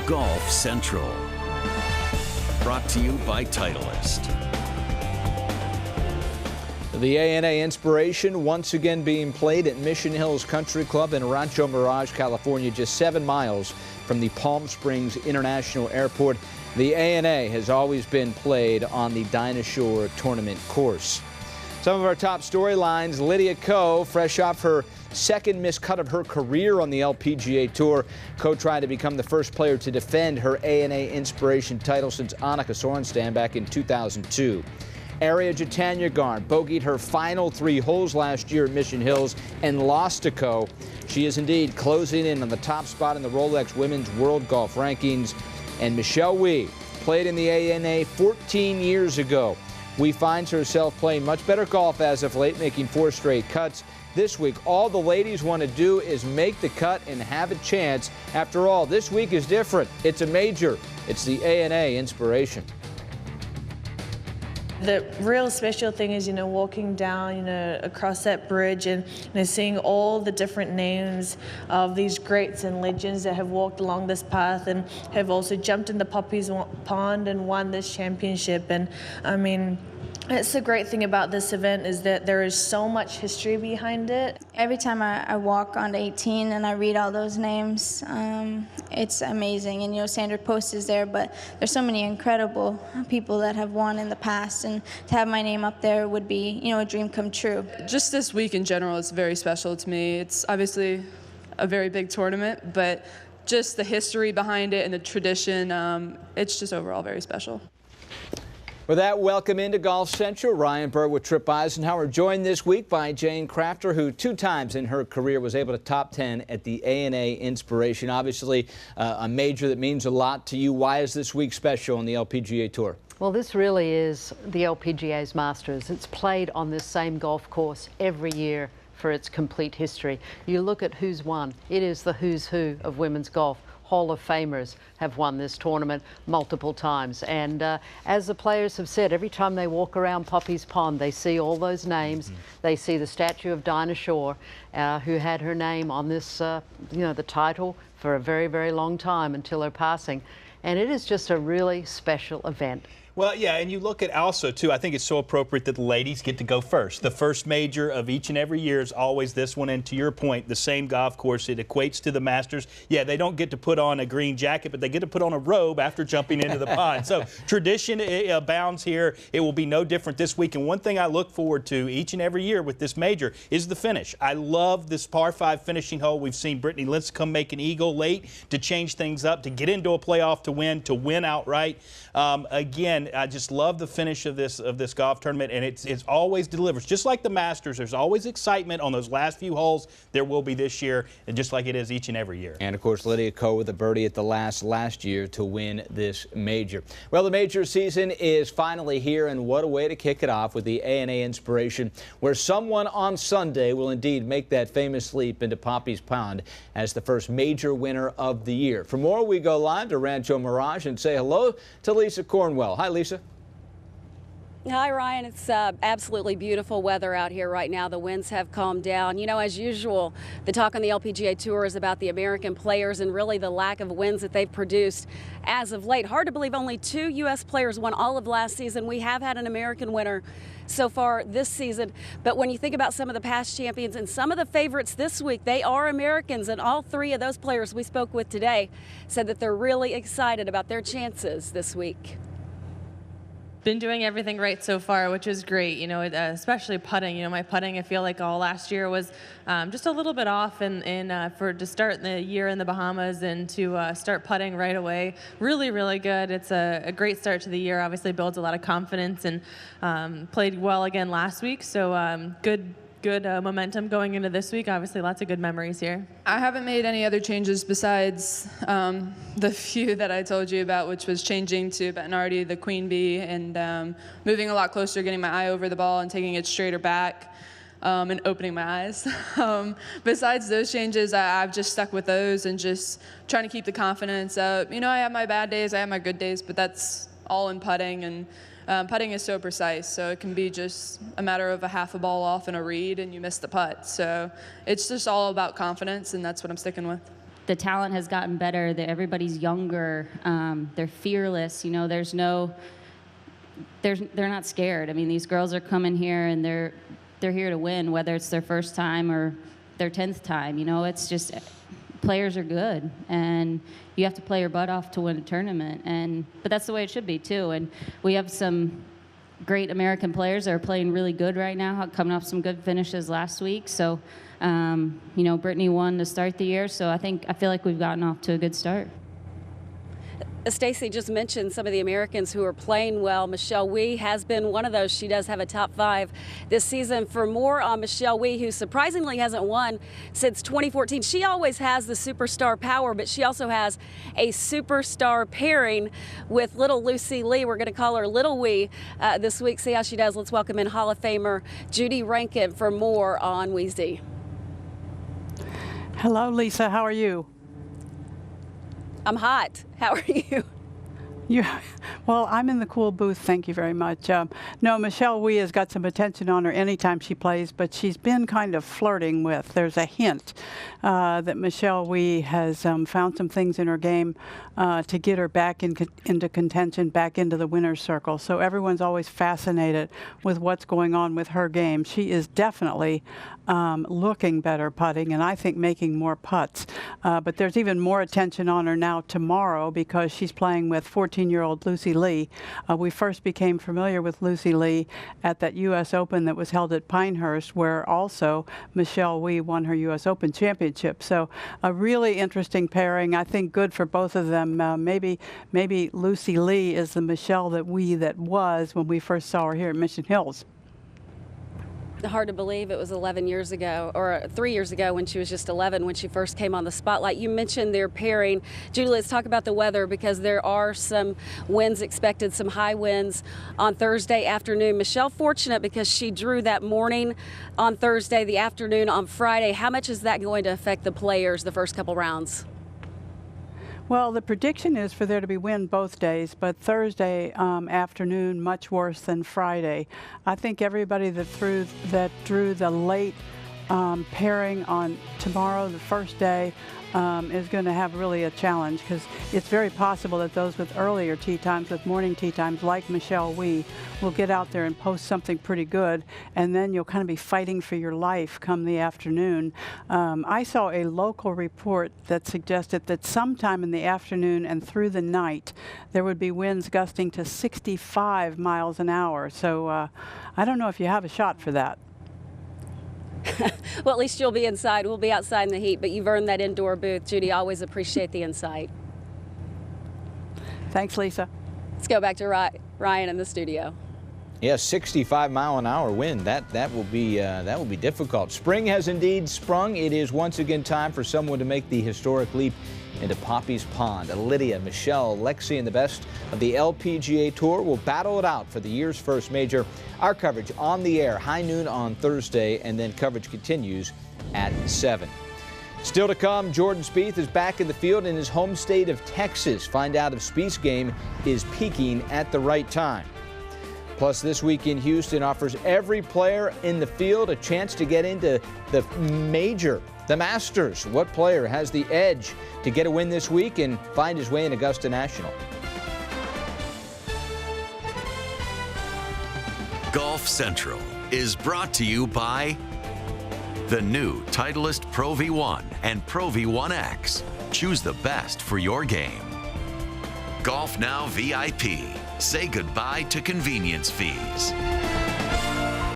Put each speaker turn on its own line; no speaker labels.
Golf Central. Brought to you by Titleist.
The ANA Inspiration once again being played at Mission Hills Country Club in Rancho Mirage, California, just 7 miles from the Palm Springs International Airport. The ANA has always been played on the Dinah Shore tournament course. Some of our top storylines: Lydia Ko, fresh off her second missed cut of her career on the LPGA Tour. Ko tried to become the first player to defend her ANA Inspiration title since Annika Sorenstam back in 2002. Ariya Jutanugarn bogeyed her final 3 holes last year at Mission Hills and lost to Ko. She is indeed closing in on the top spot in the Rolex Women's World Golf Rankings. And Michelle Wie played in the ANA 14 years ago. Wie finds herself playing much better golf as of late, making 4 straight cuts. This week, all the ladies want to do is make the cut and have a chance. After all, this week is different. It's a major. It's the ANA Inspiration.
The real special thing is, walking down, across that bridge and, seeing all the different names of these greats and legends that have walked along this path and have also jumped in the Poppy's Pond and won this championship. And I mean, it's the great thing about this event is that there is so much history behind it.
Every time I walk onto 18 and I read all those names, it's amazing. And Sandra Post is there, but there's so many incredible people that have won in the past, and to have my name up there would be, a dream come true.
Just this week in general is very special to me. It's obviously a very big tournament, but just the history behind it and the tradition, it's just overall very special.
With that, welcome into Golf Central. Ryan Burr with Trip Eisenhower, joined this week by Jane Crafter, who 2 times in her career was able to top 10 at the ANA Inspiration. Obviously, a major that means a lot to you. Why is this week special on the LPGA Tour?
Well, this really is the LPGA's Masters. It's played on this same golf course every year for its complete history. You look at who's won. It is the who's who of women's golf. Hall of Famers have won this tournament multiple times. And as the players have said, every time they walk around Poppy's Pond, they see all those names. They see the statue of Dinah Shore, who had her name on this, the title for a very, very long time until her passing. And it is just a really special event.
Well, yeah, and you look at also, too, I think it's so appropriate that the ladies get to go first. The first major of each and every year is always this one, and to your point, the same golf course. It equates to the Masters. Yeah, they don't get to put on a green jacket, but they get to put on a robe after jumping into the pond. So tradition abounds here. It will be no different this week. And one thing I look forward to each and every year with this major is the finish. I love this par 5 finishing hole. We've seen Brittany Lincecum make an eagle late to change things up, to get into a playoff to win outright. Again, I just love the finish of this golf tournament, and it's always delivers. Just like the Masters, there's always excitement on those last few holes. There will be this year, and just like it is each and every year. And of course, Lydia Ko with a birdie at the last year to win this major. Well, the major season is finally here, and what a way to kick it off with the ANA Inspiration, where someone on Sunday will indeed make that famous leap into Poppy's Pond as the first major winner of the year. For more, we go live to Rancho Mirage and say hello to Lisa Cornwell. Hi, Lisa.
Hi, Ryan. It's absolutely beautiful weather out here right now. The winds have calmed down. As usual, the talk on the LPGA Tour is about the American players and really the lack of wins that they've produced as of late. Hard to believe only 2 U.S. players won all of last season. We have had an American winner so far this season. But when you think about some of the past champions and some of the favorites this week, they are Americans. And all 3 of those players we spoke with today said that they're really excited about their chances this week.
Been doing everything right so far, which is great, especially putting. My putting, I feel like all last year was just a little bit off to start the year in the Bahamas and to start putting right away. Really, really good. It's a great start to the year. Obviously builds a lot of confidence, and played well again last week. So good momentum going into this week. Obviously lots of good memories here.
I haven't made any other changes besides the few that I told you about, which was changing to Bettinardi, the queen bee, and moving a lot closer, getting my eye over the ball and taking it straighter back, and opening my eyes. Besides those changes, I've just stuck with those and just trying to keep the confidence up. I have my bad days, I have my good days, but that's all in putting, and putting is so precise, so it can be just a matter of a half a ball off in a read and you miss the putt. So it's just all about confidence, and that's what I'm sticking with.
the talent has gotten better. That everybody's younger. They're fearless. You know, they're not scared. I mean, these girls are coming here and they're here to win, whether it's their first time or their 10th time. You know, it's just players are good, and you have to play your butt off to win a tournament. But that's the way it should be too. And we have some great American players that are playing really good right now, coming off some good finishes last week. So, you know, Brittany won to start the year, so I feel like we've gotten off to a good start.
Stacey just mentioned some of the Americans who are playing well. Michelle Wie has been one of those. She does have a top 5 this season. For more on Michelle Wie, who surprisingly hasn't won since 2014, she always has the superstar power, but she also has a superstar pairing with little Lucy Lee. We're going to call her Little Wie this week. See how she does. Let's welcome in Hall of Famer Judy Rankin for more on Weezy.
Hello, Lisa. How are you?
I'm hot. How are you?
Well, I'm in the cool booth. Thank you very much. No, Michelle Wie has got some attention on her anytime she plays, but she's been kind of flirting with. There's a hint that Michelle Wie has found some things in her game to get her back into contention, back into the winner's circle. So everyone's always fascinated with what's going on with her game. She is definitely looking better putting, and I think making more putts. But there's even more attention on her now tomorrow because she's playing with 14-year-old Lucy Lee. We first became familiar with Lucy Lee at that U.S. Open that was held at Pinehurst, where also Michelle Wie won her U.S. Open championship. So a really interesting pairing. I think good for both of them. Maybe Lucy Lee is the Michelle Wie that was when we first saw her here at Mission Hills.
Hard to believe it was 11 years ago, or 3 years ago when she was just 11 when she first came on the spotlight. You mentioned their pairing. Judy, let's talk about the weather because there are some winds expected, some high winds on Thursday afternoon. Michelle fortunate because she drew that morning on Thursday, the afternoon on Friday. How much is that going to affect the players the first couple rounds?
Well, the prediction is for there to be wind both days, but Thursday afternoon much worse than Friday. I think everybody that drew the late pairing on tomorrow, the first day, is going to have really a challenge because it's very possible that those with earlier tee times, with morning tee times, like Michelle Wie, will get out there and post something pretty good, and then you'll kind of be fighting for your life come the afternoon. I saw a local report that suggested that sometime in the afternoon and through the night, there would be winds gusting to 65 miles an hour. So I don't know if you have a shot for that.
Well, at least you'll be inside. We'll be outside in the heat, but you've earned that indoor booth. Judy, always appreciate the insight.
Thanks, Lisa.
Let's go back to Ryan in the studio.
Yeah, 65-mile-an-hour wind. That will be difficult. Spring has indeed sprung. It is once again time for someone to make the historic leap into Poppy's Pond. Lydia, Michelle, Lexi, and the best of the LPGA Tour will battle it out for the year's first major. Our coverage on the air, high noon on Thursday, and then coverage continues at 7. Still to come, Jordan Spieth is back in the field in his home state of Texas. Find out if Spieth's game is peaking at the right time. Plus, this week in Houston offers every player in the field a chance to get into the major, the Masters. What player has the edge to get a win this week and find his way in Augusta National?
Golf Central is brought to you by the new Titleist Pro V1 and Pro V1X. Choose the best for your game. Golf Now VIP. Say goodbye to convenience fees.